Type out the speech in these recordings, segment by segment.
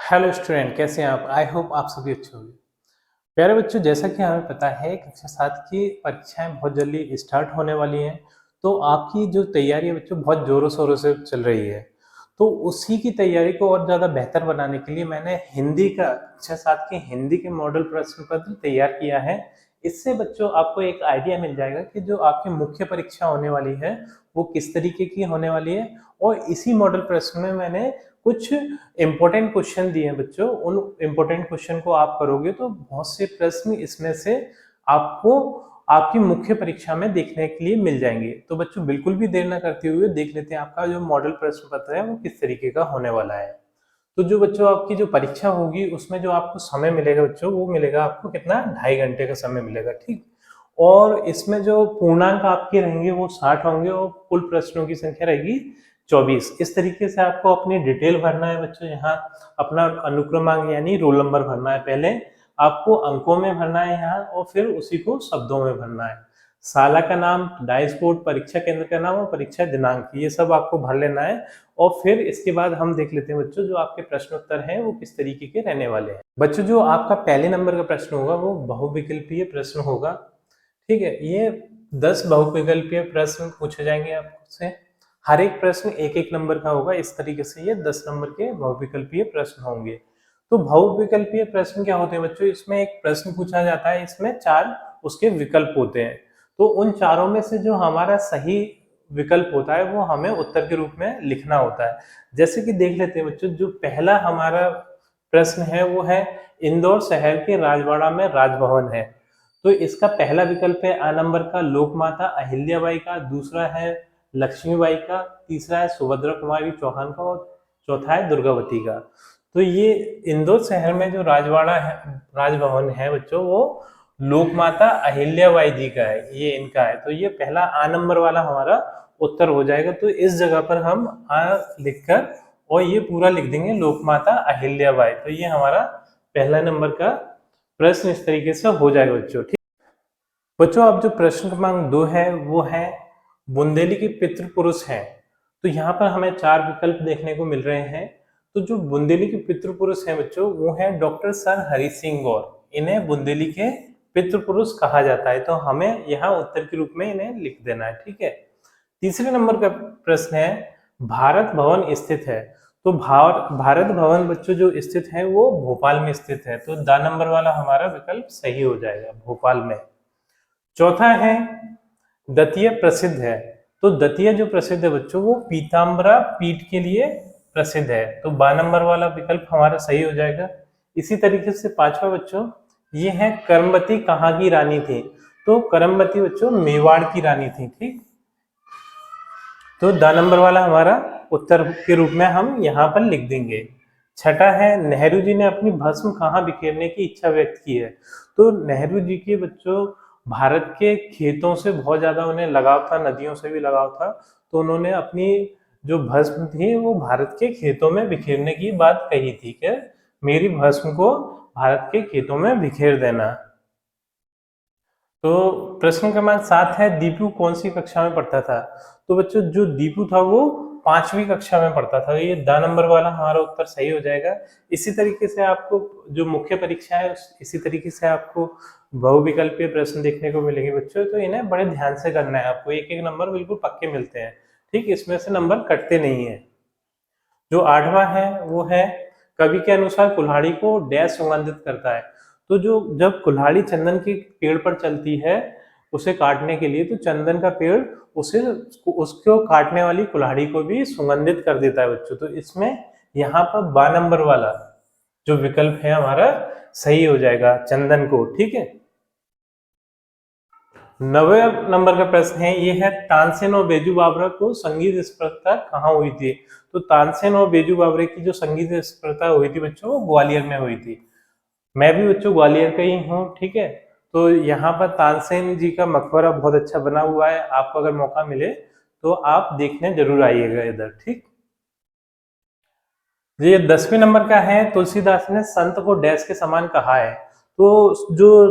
Hello student, कैसे हैं आप? आई होप आप सभी अच्छे होंगे। प्यारे बच्चों, जैसा कि हमें पता है कक्षा 7 की परीक्षाएं बहुत जल्दी स्टार्ट होने वाली हैं। तो आपकी जो तैयारी है बच्चों, बहुत ज़ोरों शोरों से चल रही है। तो उसी की तैयारी को और ज़्यादा बेहतर बनाने के लिए मैंने हिंदी का कक्षा 7 के हिंदी के मॉडल प्रश्न पत्र तैयार किया है। इससे बच्चों आपको एक आइडिया मिल जाएगा कि जो आपकी मुख्य परीक्षा होने वाली है वो किस तरीके की होने वाली है। और इसी मॉडल प्रश्न में मैंने कुछ इम्पोर्टेंट क्वेश्चन दिए हैं बच्चों। उन इम्पोर्टेंट क्वेश्चन को आप करोगे तो बहुत से प्रश्न इसमें से आपको आपकी मुख्य परीक्षा में देखने के लिए मिल जाएंगे। तो बच्चों, बिल्कुल भी देर ना करते हुए देख लेते हैं आपका जो मॉडल प्रश्न पत्र है वो किस तरीके का होने वाला है। तो जो बच्चों आपकी जो परीक्षा होगी उसमें जो आपको समय मिलेगा बच्चों, वो मिलेगा आपको कितना, 2.5 घंटे का समय मिलेगा, ठीक। और इसमें जो पूर्णांक आपके रहेंगे वो 60 होंगे और कुल प्रश्नों की संख्या रहेगी 24। इस तरीके से आपको अपनी डिटेल भरना है बच्चों। यहाँ अपना अनुक्रमांक यानी रोल नंबर भरना है। पहले आपको अंकों में भरना है यहाँ, और फिर उसी को शब्दों में भरना है। शाला का नाम, डाइस कोड, परीक्षा केंद्र का नाम और परीक्षा दिनांक, ये सब आपको भर लेना है। और फिर इसके बाद हम देख लेते हैं बच्चों जो आपके प्रश्न उत्तर हैं वो किस तरीके के रहने वाले हैं। बच्चों, जो आपका पहले नंबर का प्रश्न होगा वो बहुविकल्पीय प्रश्न होगा, ठीक है। ये 10 बहुविकल्पीय प्रश्न पूछे जाएंगे आपसे। हर एक प्रश्न एक एक नंबर का होगा। इस तरीके से ये 10 नंबर के बहुविकल्पीय प्रश्न होंगे। तो बहुविकल्पीय प्रश्न क्या होते हैं बच्चों? इसमें एक प्रश्न पूछा जाता है, इसमें 4 उसके विकल्प होते हैं। तो उन चारों में से जो हमारा सही विकल्प होता है वो हमें उत्तर के रूप में लिखना होता है। जैसे कि देख लेते हैं बच्चों, जो पहला हमारा प्रश्न है वो है, इंदौर शहर के राजवाड़ा में राजभवन है। तो इसका पहला विकल्प है आ नंबर का लोकमाता अहिल्याबाई का, दूसरा है लक्ष्मीबाई का, तीसरा है सुभद्रा कुमारी चौहान का और चौथा है दुर्गावती का। तो ये इंदौर शहर में जो राजवाड़ा है, राजभवन है बच्चों, वो लोकमाता अहिल्याबाई जी का है, ये इनका है। तो ये पहला आ नंबर वाला हमारा उत्तर हो जाएगा। तो इस जगह पर हम आ लिखकर और ये पूरा लिख देंगे लोकमाता अहिल्याबाई। तो ये हमारा पहला नंबर का प्रश्न इस तरीके से हो जाएगा बच्चों, ठीक। बच्चों, अब जो प्रश्न क्रमांक 2 है वो है, बुंदेली के पितृ पुरुष हैं। तो यहाँ पर हमें 4 विकल्प देखने को मिल रहे हैं। तो जो बुंदेली के पितृ पुरुष हैं बच्चों, वो है डॉक्टर सर हरि सिंह गौर। इन्हें बुंदेली के पितृ पुरुष कहा जाता है। तो हमें यहाँ उत्तर के रूप में इन्हें लिख देना है, ठीक है। तीसरे नंबर का प्रश्न है, भारत भवन स्थित है। तो भारत भवन बच्चों जो स्थित है वो भोपाल में स्थित है। तो द नंबर वाला हमारा विकल्प सही हो जाएगा, भोपाल में। चौथा है, दतिया प्रसिद्ध है। तो दतिया जो प्रसिद्ध है बच्चों, वो पीताम्बरा पीठ के लिए प्रसिद्ध है। तो 12 नंबर वाला विकल्प हमारा सही हो जाएगा। इसी तरीके से पांचवा बच्चों, ये है करमबती कहाँ की रानी थी। तो करमबती बच्चों मेवाड़ की रानी थी, ठीक। तो द नंबर वाला हमारा उत्तर के रूप में हम यहाँ पर लिख देंगे। छठा है, नेहरू जी ने अपनी भस्म कहाँ बिखेरने की इच्छा व्यक्त की है। तो नेहरू जी के बच्चों भारत के खेतों से बहुत ज्यादा उन्हें लगाव था, नदियों से भी लगाव था। तो उन्होंने अपनी जो भस्म थी वो भारत के खेतों में बिखेरने की बात कही थी कि मेरी भस्म को भारत के खेतों में बिखेर देना। तो प्रश्न क्रमांक 7 है, दीपू कौन सी कक्षा में पढ़ता था। तो बच्चों जो दीपू था वो 5वीं कक्षा में पढ़ता था। ये द नंबर वाला हमारा उत्तर सही हो जाएगा। इसी तरीके से आपको जो मुख्य परीक्षा है इसी तरीके से आपको बहुविकल्पीय प्रश्न देखने को मिलेंगे बच्चों। तो इन्हें बड़े ध्यान से करना है आपको, एक एक नंबर बिल्कुल पक्के मिलते हैं, ठीक। इसमें से नंबर कटते नहीं है। जो 8वां है वो है, कवि के अनुसार कुल्हाड़ी को डैश सुगंधित करता है। तो जो जब कुल्हाड़ी चंदन के पेड़ पर चलती है उसे काटने के लिए, तो चंदन का पेड़ उसे उसको काटने वाली कुल्हाड़ी को भी सुगंधित कर देता है बच्चों। तो इसमें यहाँ पर 12 नंबर वाला जो विकल्प है हमारा सही हो जाएगा, चंदन को, ठीक है। 9वें नंबर का प्रश्न है, ये है, तानसेन और बेजू बावरा को संगीत स्पर्धा कहाँ हुई थी। तो तानसेन और बेजू बावरे की जो संगीत स्पर्धा हुई थी बच्चों, वो ग्वालियर में हुई थी। मैं भी बच्चों ग्वालियर का ही हूँ, ठीक है। तो यहाँ पर तानसेन जी का मकबरा बहुत अच्छा बना हुआ है। आपको अगर मौका मिले तो आप देखने जरूर आइएगा इधर, ठीक। ये 10वें नंबर का है, तुलसीदास ने संत को डैश के समान कहा है। तो जो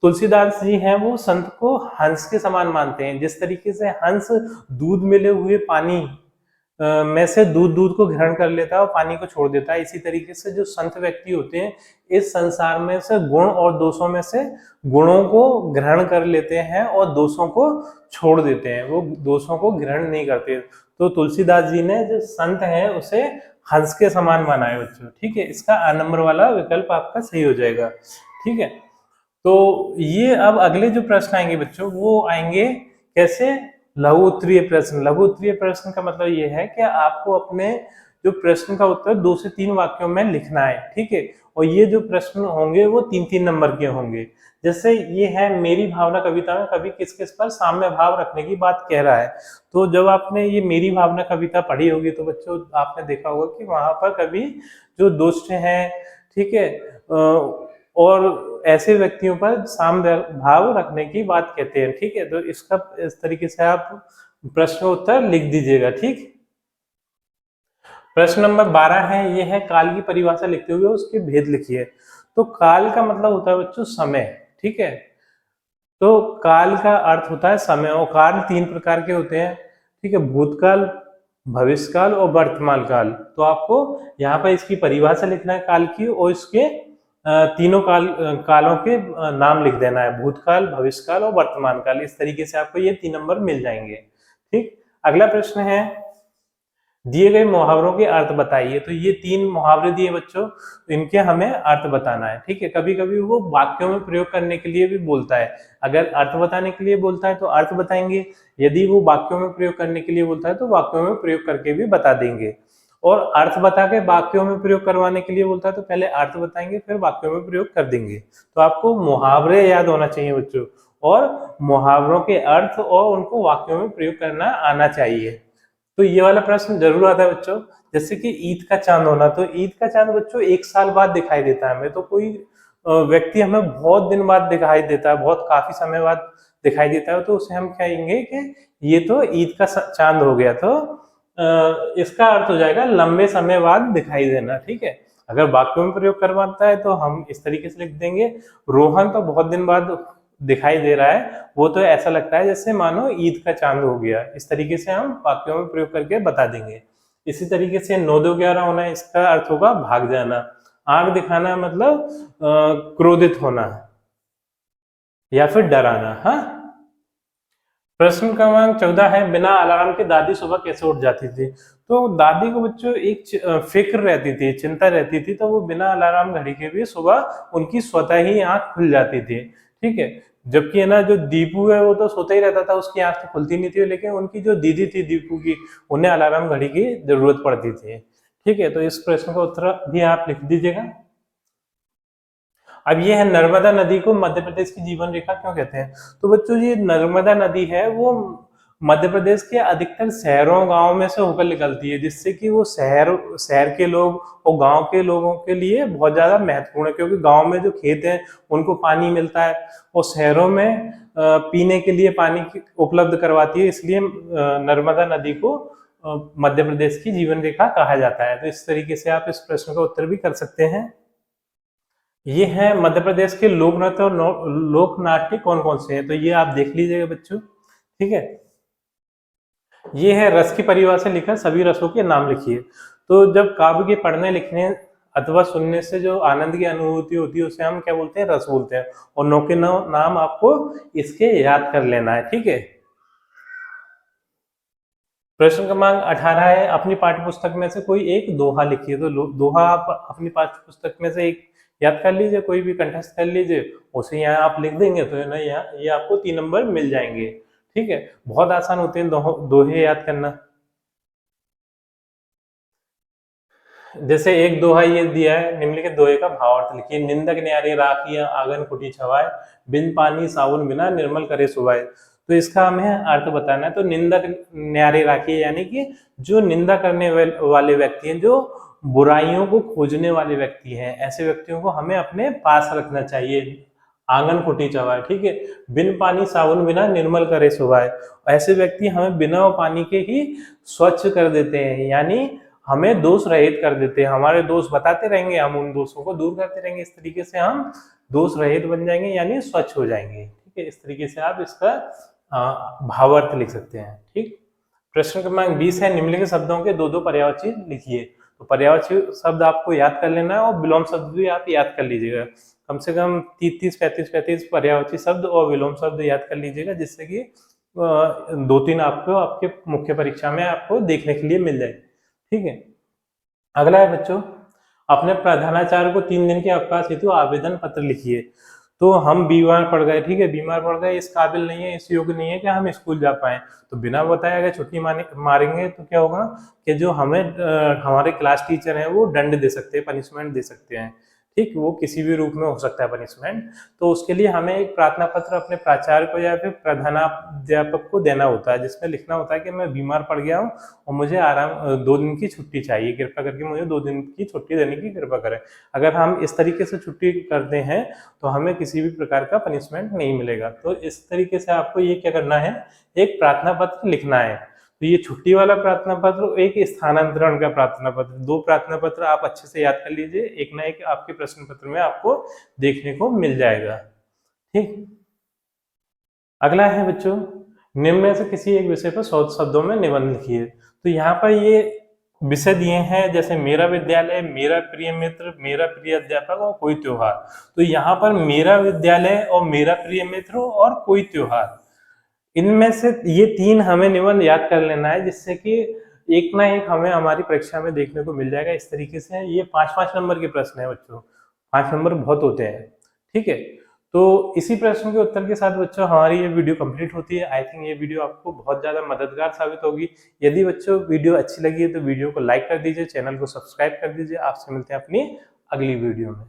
तुलसीदास जी हैं वो संत को हंस के समान मानते हैं। जिस तरीके से हंस दूध मिले हुए पानी में से दूध को ग्रहण कर लेता है और पानी को छोड़ देता है। इसी तरीके से जो संत व्यक्ति होते हैं इस संसार में से गुण और दोषों में से गुणों को ग्रहण कर लेते हैं और दोषों को छोड़ देते हैं, वो दोषों को ग्रहण नहीं करते। तो तुलसीदास जी ने जो संत है उसे हंस के समान माना है बच्चों, ठीक है। इसका आ नंबर वाला विकल्प आपका सही हो जाएगा, ठीक है। तो ये अब अगले जो प्रश्न आएंगे बच्चों वो आएंगे कैसे, लघु उत्तरीय प्रश्न। लघु उत्तरीय प्रश्न का मतलब ये है कि आपको अपने जो प्रश्न का उत्तर 2 से 3 वाक्यों में लिखना है, ठीक है। और ये जो प्रश्न होंगे वो 3-3 नंबर के होंगे। जैसे ये है, मेरी भावना कविता में कवि किस किस पर साम्य भाव रखने की बात कह रहा है। तो जब आपने ये मेरी भावना कविता पढ़ी होगी तो बच्चों आपने देखा होगा कि वहां पर कवि जो दुष्ट हैं, ठीक है, और ऐसे व्यक्तियों पर साम्य भाव रखने की बात कहते हैं, ठीक है। तो इसका इस तरीके से आप प्रश्न उत्तर लिख दीजिएगा, ठीक। प्रश्न नंबर 12 है, ये है काल की परिभाषा लिखते हुए उसके भेद लिखिए। तो काल का मतलब होता है बच्चों समय, ठीक है। तो काल का अर्थ होता है समय, और काल 3 प्रकार के होते हैं, ठीक है, भूतकाल, भविष्यकाल और वर्तमान काल। तो आपको यहाँ पर इसकी परिभाषा लिखना है काल की, और इसके तीनों कालों के नाम लिख देना है, भूतकाल, भविष्यकाल और वर्तमान काल। इस तरीके से आपको ये 3 नंबर मिल जाएंगे, ठीक। अगला प्रश्न है, दिए गए मुहावरों के अर्थ बताइए। तो ये 3 मुहावरे दिए बच्चों, इनके हमें अर्थ बताना है, ठीक है। कभी कभी वो वाक्यों में प्रयोग करने के लिए भी बोलता है, अगर अर्थ बताने के लिए बोलता है तो अर्थ बताएंगे, यदि वो वाक्यों में प्रयोग करने के लिए बोलता है तो वाक्यों में प्रयोग करके भी बता देंगे। और अर्थ बता के वाक्यों में प्रयोग करवाने के लिए बोलता है तो पहले अर्थ बताएंगे फिर वाक्यों में प्रयोग कर देंगे। तो आपको मुहावरे याद होना चाहिए बच्चों, और मुहावरों के अर्थ और उनको वाक्यों में प्रयोग करना आना चाहिए। तो ये वाला प्रश्न जरूर आता है बच्चों, जैसे कि ईद का चांद होना। तो ईद का चांद बच्चों 1 साल बाद दिखाई देता है हमें। तो कोई व्यक्ति हमें बहुत दिन बाद दिखाई देता है, बहुत काफी समय बाद दिखाई देता है, तो उसे हम कहेंगे कि ये तो ईद का चांद हो गया। तो इसका अर्थ हो जाएगा लंबे समय बाद दिखाई देना, ठीक है। अगर वाक्यों में प्रयोग करवाता है तो हम इस तरीके से लिख देंगे, रोहन तो बहुत दिन बाद दिखाई दे रहा है, वो तो ऐसा लगता है जैसे मानो ईद का चांद हो गया। इस तरीके से हम वाक्यों में प्रयोग करके बता देंगे। इसी तरीके से 9-2-11 होना, इसका अर्थ होगा भाग जाना। आंख दिखाना मतलब क्रोधित होना या फिर डराना। हाँ, प्रश्न क्रमांक 14 है, बिना अलार्म के दादी सुबह कैसे उठ जाती थी। तो दादी को बच्चों एक फिक्र रहती थी, चिंता रहती थी, तो वो बिना अलार्म घड़ी के भी सुबह उनकी स्वतः ही आंख खुल जाती थी, ठीक है। जबकि है ना जो दीपू है वो तो सोता ही रहता था, उसकी आंख तो खुलती नहीं थी, लेकिन उनकी जो दीदी थी दीपू की, उन्हें अलार्म घड़ी की जरूरत पड़ती थी, ठीक है। तो इस प्रश्न का उत्तर भी आप लिख दीजिएगा। अब ये है, नर्मदा नदी को मध्य प्रदेश की जीवन रेखा क्यों कहते हैं। तो बच्चों ये नर्मदा नदी है वो मध्य प्रदेश के अधिकतर शहरों गांव में से होकर निकलती है, जिससे कि वो शहर के लोग और गांव के लोगों के लिए बहुत ज्यादा महत्वपूर्ण है, क्योंकि गांव में जो खेत हैं उनको पानी मिलता है और शहरों में पीने के लिए पानी उपलब्ध करवाती है। इसलिए नर्मदा नदी को मध्य प्रदेश की जीवन रेखा कहा जाता है। तो इस तरीके से आप इस प्रश्न का उत्तर भी कर सकते हैं। ये है, मध्य प्रदेश के लोक नृत्य और लोक नाट्य कौन कौन से हैं। तो ये आप देख लीजिएगा बच्चों, ठीक है। ये है, रस की परिभाषा लिखा, सभी रसों के नाम लिखिए। तो जब काव्य के पढ़ने लिखने अथवा सुनने से जो आनंद की अनुभूति होती है उसे हम क्या बोलते हैं, रस बोलते हैं। और नौ के नाम आपको इसके याद कर लेना है, ठीक है। प्रश्न क्रमांक 18 है, अपनी पाठ्य पुस्तक में से कोई एक दोहा लिखिए। तो दोहा आप अपनी पाठ्य पुस्तक में से एक याद कर लीजिए, कोई भी कंठस्थ कर लीजिए, उसे यहाँ आप लिख देंगे तो है ना यहाँ ये आपको 3 नंबर मिल जाएंगे, ठीक है। बहुत आसान होते हैं दोहे याद करना। जैसे एक दोहा ये दिया है, निम्नलिखित दोहे का भावार्थ लिखिए। निंदक न्यारे राखिया आंगन कुटी छवाए, बिन पानी साबुन बिना निर्मल करे सुवाए। तो इसका हमें अर्थ बताना है। तो निंदक न्यारे राखिए यानी कि जो निंदा करने वाले व्यक्ति हैं, जो बुराइयों को खोजने वाले व्यक्ति हैं, ऐसे व्यक्तियों को हमें अपने पास रखना चाहिए। आंगन कुटी चवाए, ठीक है, बिन पानी साबुन बिना निर्मल करे सुवाए। ऐसे व्यक्ति हमें बिना पानी के ही स्वच्छ कर देते हैं, यानी हमें दोष रहित कर देते हैं। हमारे दोष बताते रहेंगे, हम उन दोषों को दूर करते रहेंगे। इस तरीके से हम दोष रहित बन जाएंगे, यानी स्वच्छ हो जाएंगे, ठीक है। इस तरीके से आप इसका भावार्थ लिख सकते हैं, ठीक। प्रश्न क्रमांक 20 है, निम्नलिखित शब्दों के दो दो पर्यायवाची लिखिए। तो पर्यायवाची शब्द आपको याद कर लेना है और विलोम शब्द भी आप याद कर लीजिएगा। कम से कम 30-35 पर्यायवाची शब्द और विलोम शब्द याद कर लीजिएगा, जिससे कि 2-3 आपको आपके मुख्य परीक्षा में आपको देखने के लिए मिल जाए। ठीक है। अगला है बच्चों, अपने प्रधानाचार्य को 3 दिन के अवकाश हेतु आवेदन पत्र लिखिए। तो हम बीमार पड़ गए, ठीक है, बीमार पड़ गए, इस काबिल नहीं है, इस योग्य नहीं है कि हम स्कूल जा पाए, तो बिना बताए अगर छुट्टी मारेंगे तो क्या होगा कि जो हमें हमारे क्लास टीचर हैं वो दंड दे सकते हैं, पनिशमेंट दे सकते हैं। ठीक, वो किसी भी रूप में हो सकता है पनिशमेंट। तो उसके लिए हमें एक प्रार्थना पत्र अपने प्राचार्य को या फिर प्रधानाध्यापक को देना होता है, जिसमें लिखना होता है कि मैं बीमार पड़ गया हूँ और मुझे 2 दिन की छुट्टी चाहिए, कृपया करके मुझे 2 दिन की छुट्टी देने की कृपा करें। अगर हम इस तरीके से छुट्टी करते हैं तो हमें किसी भी प्रकार का पनिशमेंट नहीं मिलेगा। तो इस तरीके से आपको ये क्या करना है, एक प्रार्थना पत्र लिखना है। तो ये छुट्टी वाला प्रार्थना पत्र, एक स्थानांतरण का प्रार्थना पत्र, 2 प्रार्थना पत्र आप अच्छे से याद कर लीजिए, एक ना एक आपके प्रश्न पत्र में आपको देखने को मिल जाएगा। ठीक। अगला है बच्चों, निम्न में से किसी एक विषय पर 100 शब्दों में निबंध लिखिए। तो यहाँ पर ये विषय दिए हैं, जैसे मेरा विद्यालय, मेरा प्रिय मित्र, मेरा प्रिय अध्यापक और कोई त्योहार। तो यहाँ पर मेरा विद्यालय और मेरा प्रिय मित्र और कोई त्योहार, इनमें से ये 3 हमें निबंध याद कर लेना है, जिससे कि एक ना एक हमें हमारी परीक्षा में देखने को मिल जाएगा। इस तरीके से ये 5-5 नंबर के प्रश्न है बच्चों, 5 नंबर बहुत होते हैं। ठीक है। तो इसी प्रश्न के उत्तर के साथ बच्चों हमारी ये वीडियो कंप्लीट होती है। आई थिंक ये वीडियो आपको बहुत ज़्यादा मददगार साबित होगी। यदि बच्चों वीडियो अच्छी लगी है तो वीडियो को लाइक कर दीजिए, चैनल को सब्सक्राइब कर दीजिए। आपसे मिलते हैं अपनी अगली वीडियो में।